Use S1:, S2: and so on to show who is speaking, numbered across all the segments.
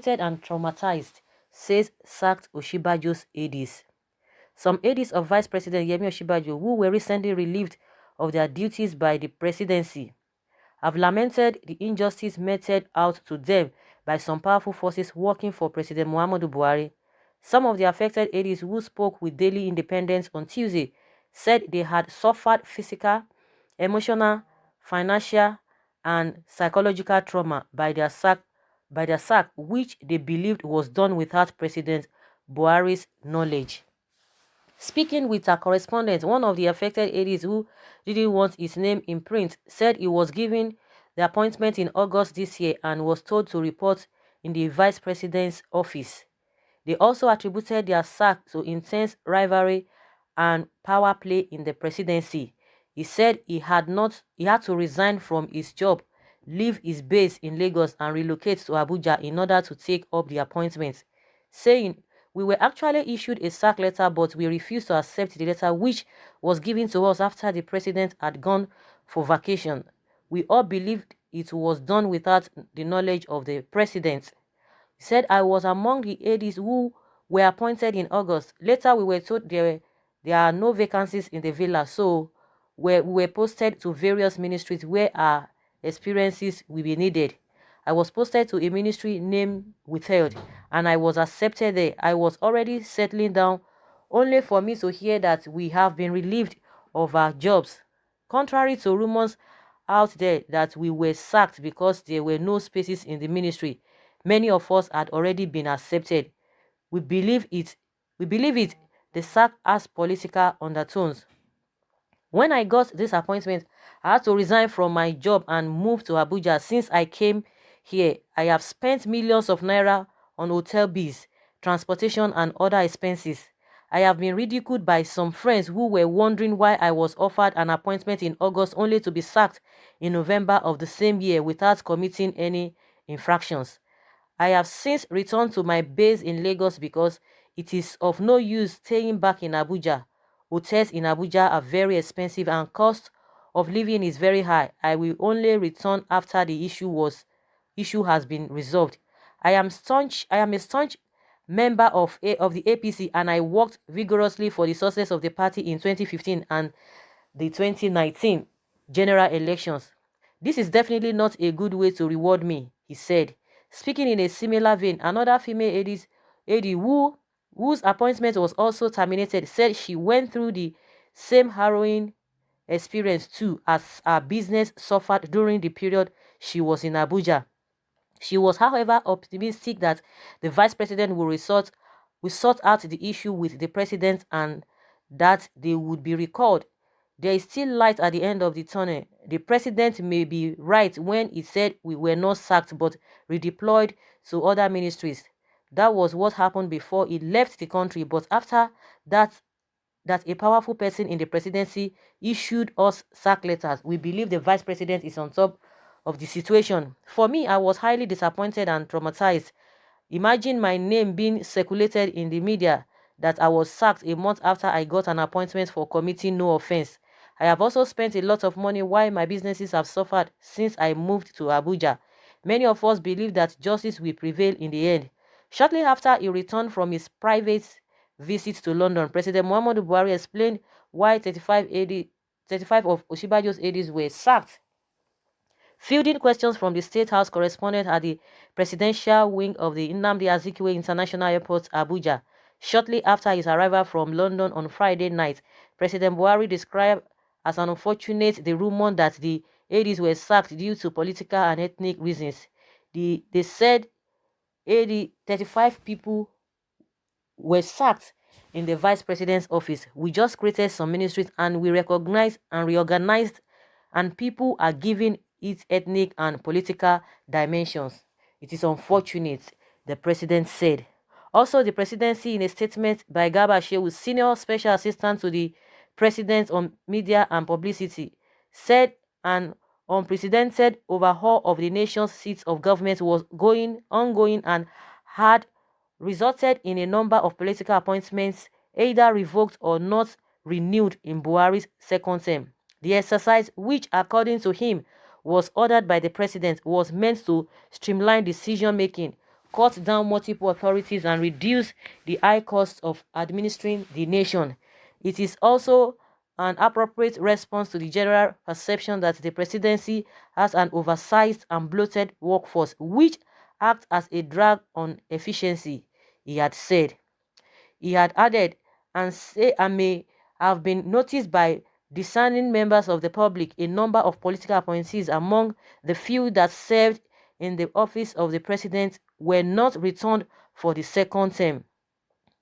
S1: disappointed and traumatized, says sacked Osinbajo's aides. Some aides of Vice President Yemi Osinbajo, who were recently relieved of their duties by the presidency, have lamented the injustice meted out to them by some powerful forces working for President Muhammadu Buhari. Some of the affected aides who spoke with Daily Independence on Tuesday said they had suffered physical, emotional, financial, and psychological trauma by their sack, which they believed was done without President Buhari's knowledge. Speaking with a correspondent, one of the affected aides who didn't want his name in print said he was given the appointment in August this year and was told to report in the vice president's office. They also attributed their sack to intense rivalry and power play in the presidency. He said he had to resign from his job, leave his base in Lagos and relocate to Abuja in order to take up the appointment, saying, "We were actually issued a sack letter, but we refused to accept the letter which was given to us after the president had gone for vacation. We all believed it was done without the knowledge of the president." He said, "I was among the aides who were appointed in August. Later, we were told there are no vacancies in the villa, so we were posted to various ministries where our experiences will be needed. I was posted to a ministry named Withheld, and I was accepted there. I was already settling down, only for me to hear that we have been relieved of our jobs. Contrary to rumors out there that we were sacked because there were no spaces in the ministry, many of us had already been accepted. We believe it. The sack has political undertones. When I got this appointment, I had to resign from my job and move to Abuja. Since I came here, I have spent millions of naira on hotel bills, transportation, and other expenses. I have been ridiculed by some friends who were wondering why I was offered an appointment in August only to be sacked in November of the same year without committing any infractions. I have since returned to my base in Lagos because it is of no use staying back in Abuja. Hotels in Abuja are very expensive and cost of living is very high. I will only return after the issue has been resolved. I am a staunch member of the APC, and I worked vigorously for the success of the party in 2015 and the 2019 general elections. This is definitely not a good way to reward me," he said. Speaking in a similar vein, another female aide whose appointment was also terminated said she went through the same harrowing experience too, as her business suffered during the period she was in Abuja. She was, however, optimistic that the vice president will sort out the issue with the president and that they would be recalled. There is still light at the end of the tunnel. The president may be right when he said we were not sacked but redeployed to other ministries. That was what happened before he left the country, but after that a powerful person in the presidency issued us sack letters. We believe the vice president is on top of the situation. For me, I was highly disappointed and traumatized. Imagine my name being circulated in the media that I was sacked a month after I got an appointment for committing no offense. I have also spent a lot of money while my businesses have suffered since I moved to Abuja. Many of us believe that justice will prevail in the end." Shortly after he returned from his private visit to London, President Muhammadu Buhari explained why 35 of Osinbajo's aides were sacked. Fielding questions from the State House correspondent at the presidential wing of the Nnamdi Azikiwe International Airport, Abuja, shortly after his arrival from London on Friday night, President Buhari described as unfortunate the rumor that the aides were sacked due to political and ethnic reasons. They said 35 people were sacked in the vice president's office. "We just created some ministries and we recognized and reorganized, and people are giving it ethnic and political dimensions. It is unfortunate," the president said. Also, the presidency, in a statement by Garba Shehu, senior special assistant to the president on media and publicity, said an unprecedented overhaul of the nation's seats of government was ongoing and had resulted in a number of political appointments either revoked or not renewed in Buhari's second term. The exercise, which according to him was ordered by the president, was meant to streamline decision-making, cut down multiple authorities, and reduce the high cost of administering the nation. It is also an appropriate response to the general perception that the presidency has an oversized and bloated workforce, which acts as a drag on efficiency, he had said. He had added, and may have been noticed by discerning members of the public, a number of political appointees among the few that served in the office of the president were not returned for the second term.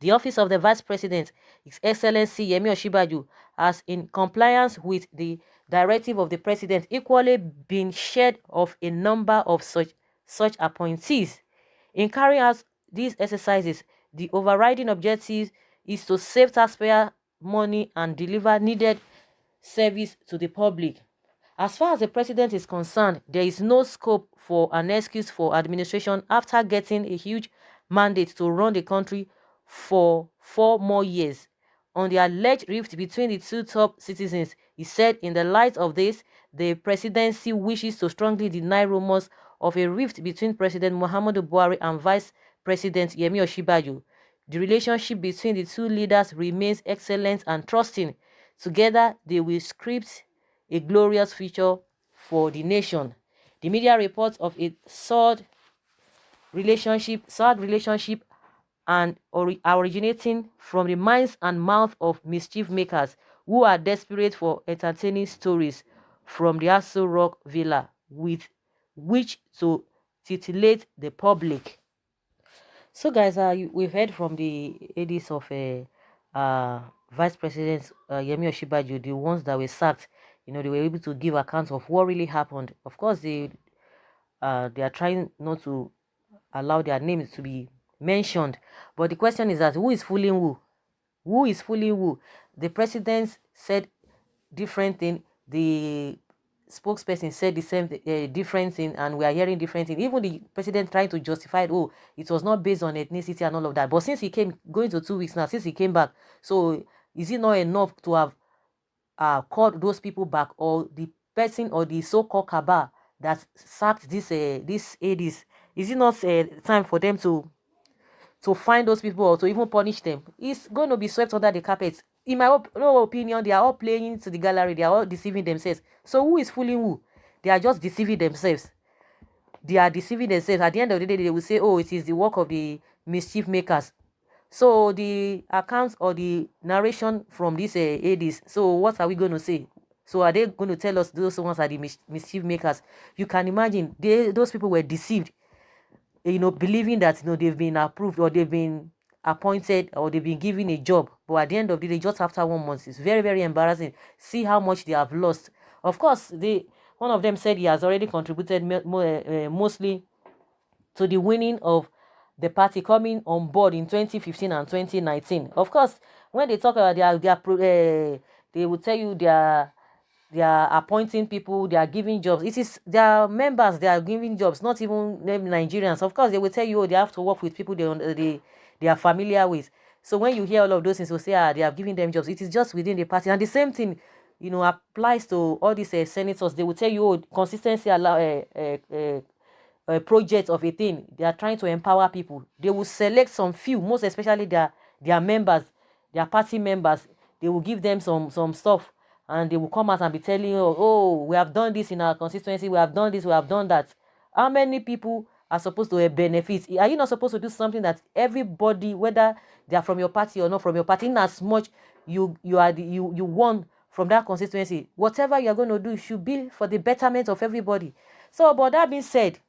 S1: The office of the Vice President, His Excellency Yemi Osinbajo, has, in compliance with the directive of the President, equally been shared of a number of such appointees. In carrying out these exercises, the overriding objective is to save taxpayer money and deliver needed service to the public. As far as the president is concerned, there is no scope for an excuse for administration after getting a huge mandate to run the country for 4 more years. On the alleged rift between the two top citizens, he said, in the light of this, the presidency wishes to strongly deny rumors of a rift between President Muhammadu Buhari and Vice President Yemi Osinbajo. The relationship between the two leaders remains excellent and trusting. Together, they will script a glorious future for the nation. The media reports of a sad relationship and originating from the minds and mouth of mischief makers who are desperate for entertaining stories from the Aso Rock Villa with which to titillate the public. So, guys, we've heard from the aides of Vice President Yemi Osinbajo, the ones that were sacked. They were able to give accounts of what really happened. Of course, they are trying not to allow their names to be mentioned. But the question is that who is fooling who? Who is fooling who? The president said different thing. The spokesperson said the same different thing, and we are hearing different thing. Even the president trying to justify it, oh, it was not based on ethnicity and all of that. But since he came, going to 2 weeks now, since he came back, so is it not enough to have called those people back, or the person or the so-called cabal that sacked this ADs? Is it not time for them to find those people or to even punish them? It's going to be swept under the carpet. In my opinion, they are all playing to the gallery. They are all deceiving themselves. So who is fooling who? They are just deceiving themselves. They are deceiving themselves. At the end of the day, they will say, oh, it is the work of the mischief makers. So the accounts or the narration from these ADs, so what are we going to say? So are they going to tell us those ones are the mischief makers? You can imagine those people were deceived, believing that they've been approved or they've been appointed or they've been given a job. But at the end of the day, just after 1 month, it's very, very embarrassing. See how much they have lost. Of course, one of them said he has already contributed mostly to the winning of the party coming on board in 2015 and 2019. Of course, when they talk about they will tell you they are appointing people, they are giving jobs. It is their members they are giving jobs, not even them Nigerians. Of course, they will tell you, oh, they have to work with people they are familiar with. So when you hear all of those things, you say, they are giving them jobs. It is just within the party. And the same thing, applies to all these senators. They will tell you, oh, consistency allow project of a thing. They are trying to empower people. They will select some few, most especially their members, their party members. They will give them some stuff, and they will come out and be telling you, oh, we have done this in our constituency, we have done this, we have done that. How many people are supposed to benefit? Are you not supposed to do something that everybody, whether they are from your party or not from your party, in as much you won from that constituency, whatever you are going to do should be for the betterment of everybody. So, but that being said,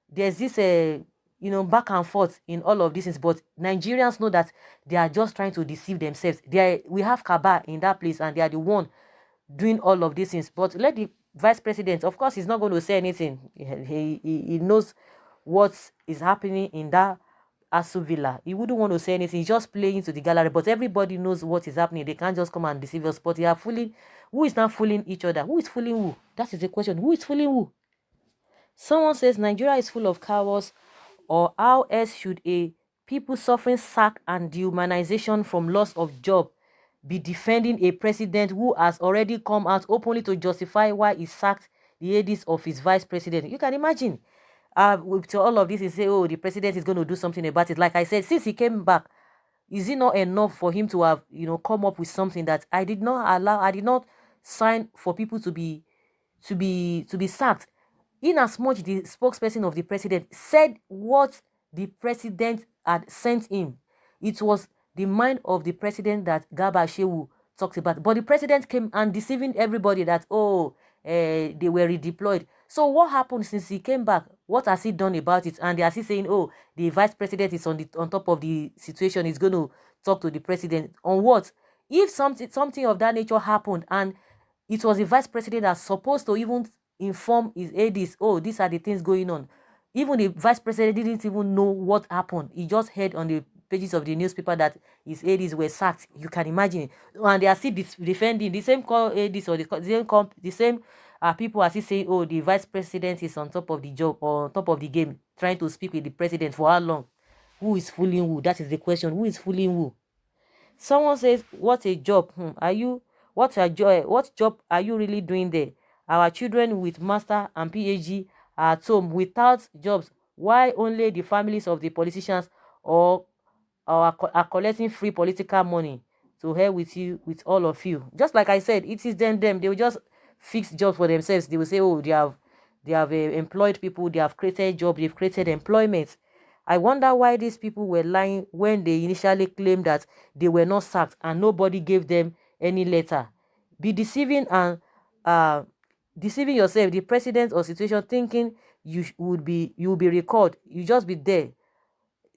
S1: there's this back and forth in all of these things, but Nigerians know that they are just trying to deceive themselves. We have cabal in that place, and they are the one doing all of these things. But let the vice president, of course, he's not going to say anything. He knows what is happening in that Asu Villa. He wouldn't want to say anything. He's just playing to the gallery, but everybody knows what is happening. They can't just come and deceive us. But they are fooling. Who is not fooling each other? Who is fooling who? That is the question. Who is fooling who? Someone says Nigeria is full of cowards, or how else should a people suffering sack and dehumanization from loss of job be defending a president who has already come out openly to justify why he sacked the aides of his vice president? You can imagine. with all of this, he say, oh, the president is going to do something about it. Like I said, since he came back, is it not enough for him to have, come up with something that I did not sign for people to be sacked? In as much the spokesperson of the president said what the president had sent him, it was the mind of the president that Garba Shehu talked about. But the president came and deceiving everybody that, oh, they were redeployed. So what happened since he came back? What has he done about it? And they are still saying, oh, the vice president is on top of the situation. He's going to talk to the president on what? If something of that nature happened, and it was the vice president that's supposed to even inform his aides, oh, these are the things going on. Even the vice president didn't even know what happened. He just heard on the pages of the newspaper that his aides were sacked. You can imagine. And they are still defending the same aides, or the same people are still saying, oh, the vice president is on top of the job, or on top of the game, trying to speak with the president. For how long? Who is fooling who? That is the question. Who is fooling who? Someone says, what a job. What job are you really doing there? Our children with master and PhD are at home without jobs. Why only the families of the politicians or are collecting free political money? To hell with you, with all of you. Just like I said, it is them. They will just fix jobs for themselves. They will say, oh, they have employed people, they have created jobs, they've created employment. I wonder why these people were lying when they initially claimed that they were not sacked and nobody gave them any letter. Be deceiving and deceiving yourself, the president or situation, thinking you will be recalled. You just be there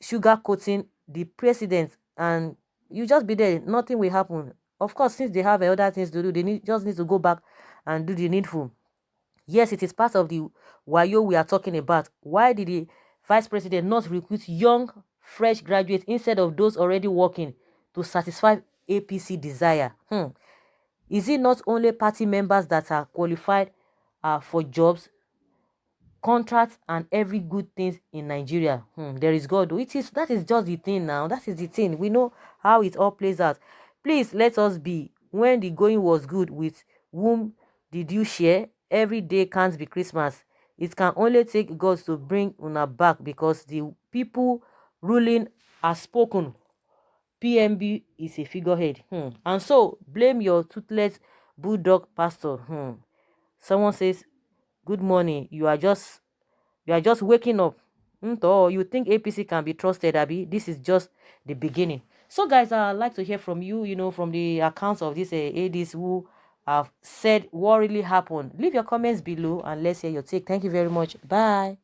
S1: sugarcoating the president, and you just be there. Nothing will happen. Of course, since they have other things to do, they just need to go back and do the needful. Yes, it is part of the wayo we are talking about. Why did the vice president not recruit young, fresh graduates instead of those already working to satisfy APC desire? Is it not only party members that are qualified for jobs, contracts, and every good thing in Nigeria? There is God. That is just the thing now. That is the thing. We know how it all plays out. Please let us be. When the going was good, with whom did you share? Every day can't be Christmas. It can only take God to bring una back, because the people ruling are spoken. PMB is a figurehead. And so blame your toothless bulldog pastor. Someone says, good morning. You are just waking up. Or you think APC can be trusted, Abby? This is just the beginning. So, guys, I'd like to hear from you, from the accounts of these ADs who have said what really happened. Leave your comments below and let's hear your take. Thank you very much. Bye.